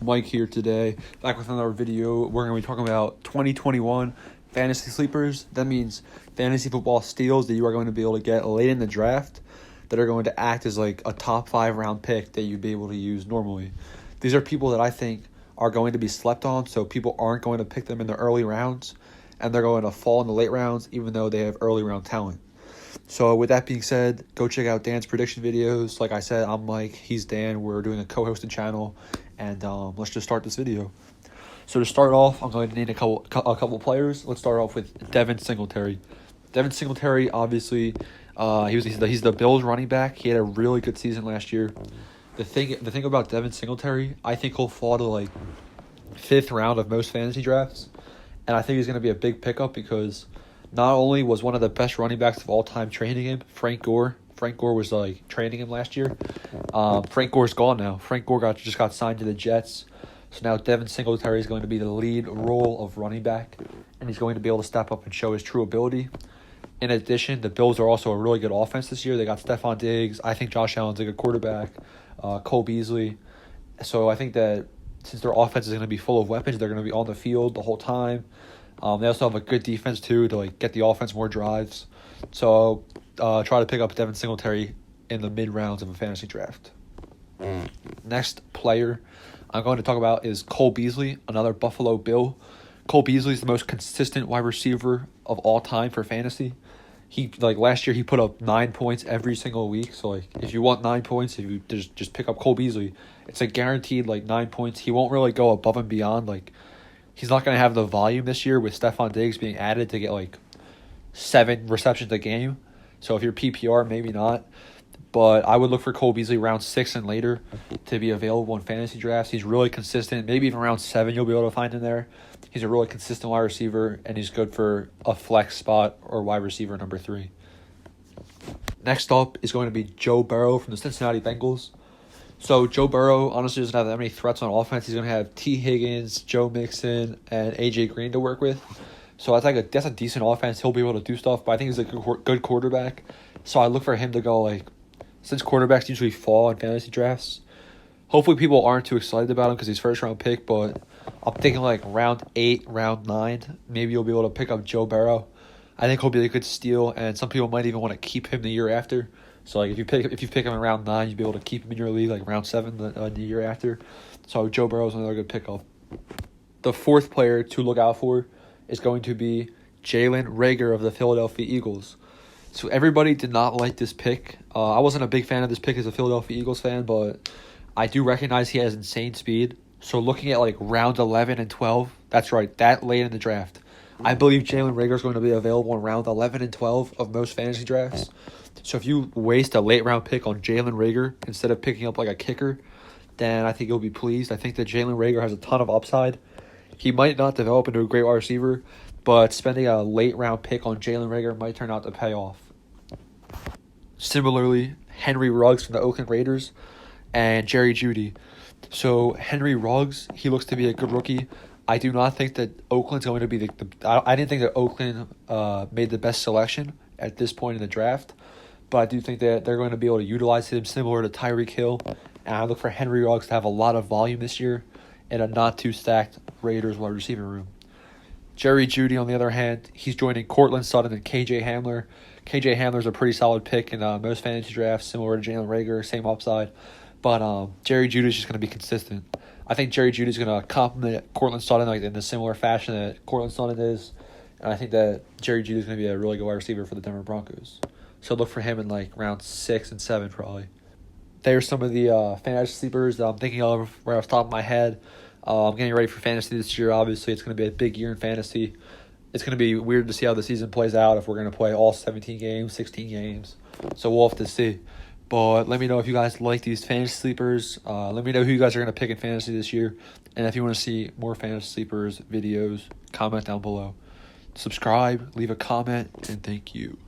Mike here today, back with another video. We're going to be talking about 2021 fantasy sleepers. That means fantasy football steals that you are going to be able to get late in the draft that are going to act as like a top 5 round pick that you'd be able to use normally. These are people that I think are going to be slept on, so people aren't going to pick them in the early rounds, and they're going to fall in the late rounds even though they have early round talent. So with that being said, go check out Dan's prediction videos. Like I said, I'm Mike, he's Dan. We're doing a co-hosted channel, and let's just start this video. So to start off, I'm going to name a couple players. Let's start off with Devin Singletary. Devin Singletary, obviously, he's the Bills running back. He had a really good season last year. The thing about Devin Singletary, I think he'll fall to like 5th round of most fantasy drafts, and I think he's going to be a big pickup because not only was one of the best running backs of all time training him, Frank Gore. Frank Gore was like training him last year. Frank Gore's gone now. Frank Gore just got signed to the Jets. So now Devin Singletary is going to be the lead role of running back, and he's going to be able to step up and show his true ability. In addition, the Bills are also a really good offense this year. They got Stephon Diggs. I think Josh Allen's a good quarterback. Cole Beasley. So I think that since their offense is going to be full of weapons, they're going to be on the field the whole time. They also have a good defense too to like get the offense more drives. So try to pick up Devin Singletary in the mid rounds of a fantasy draft. Next player I'm going to talk about is Cole Beasley, another Buffalo Bill. Cole Beasley is the most consistent wide receiver of all time for fantasy. He last year he put up 9 points every single week. So like if you want 9 points, if you just pick up Cole Beasley, it's a guaranteed 9 points. He won't really go above and beyond. He's not going to have the volume this year with Stephon Diggs being added to get 7 receptions a game. So if you're PPR, maybe not. But I would look for Cole Beasley round 6 and later to be available in fantasy drafts. He's really consistent. Maybe even round 7 you'll be able to find him there. He's a really consistent wide receiver, and he's good for a flex spot or wide receiver number 3. Next up is going to be Joe Burrow from the Cincinnati Bengals. So Joe Burrow honestly doesn't have that many threats on offense. He's going to have T. Higgins, Joe Mixon, and A.J. Green to work with. So that's a decent offense. He'll be able to do stuff, but I think he's a good quarterback. So I look for him to go since quarterbacks usually fall in fantasy drafts, hopefully people aren't too excited about him because he's first round pick, but I'm thinking round 8, round 9, maybe you'll be able to pick up Joe Burrow. I think he'll be a good steal, and some people might even want to keep him the year after. So if you pick him in round 9, you'll be able to keep him in your league round 7 the year after. So Joe Burrow is another good pickup. The 4th player to look out for is going to be Jalen Reagor of the Philadelphia Eagles. So everybody did not like this pick. I wasn't a big fan of this pick as a Philadelphia Eagles fan, but I do recognize he has insane speed. So looking at round 11 and 12, that's right, that late in the draft, I believe Jalen Reagor is going to be available in round 11 and 12 of most fantasy drafts. So if you waste a late round pick on Jalen Reagor instead of picking up a kicker, then I think you'll be pleased. I think that Jalen Reagor has a ton of upside. He might not develop into a great wide receiver, but spending a late round pick on Jalen Reagor might turn out to pay off. Similarly, Henry Ruggs from the Oakland Raiders and Jerry Jeudy. So Henry Ruggs, he looks to be a good rookie. I do not think that Oakland's going to be I didn't think that Oakland made the best selection at this point in the draft, but I do think that they're going to be able to utilize him similar to Tyreek Hill, and I look for Henry Ruggs to have a lot of volume this year in a not too stacked Raiders wide receiver room. Jerry Jeudy, on the other hand, he's joining Cortland Sutton and KJ Hamler. KJ Hamler's a pretty solid pick in most fantasy drafts, similar to Jalen Reagor, same upside. But Jerry Jeudy's just going to be consistent. I think Jerry Jeudy's going to complement Cortland Sutton in a similar fashion that Cortland Sutton is. And I think that Jerry Jeudy's going to be a really good wide receiver for the Denver Broncos. So look for him in round 6 and 7 probably. There's some of the fantasy sleepers that I'm thinking of right off the top of my head. I'm getting ready for fantasy this year. Obviously, it's going to be a big year in fantasy. It's going to be weird to see how the season plays out if we're going to play all 17 games, 16 games. So we'll have to see. But let me know if you guys like these fantasy sleepers. Let me know who you guys are going to pick in fantasy this year. And if you want to see more fantasy sleepers videos, comment down below. Subscribe, leave a comment, and thank you.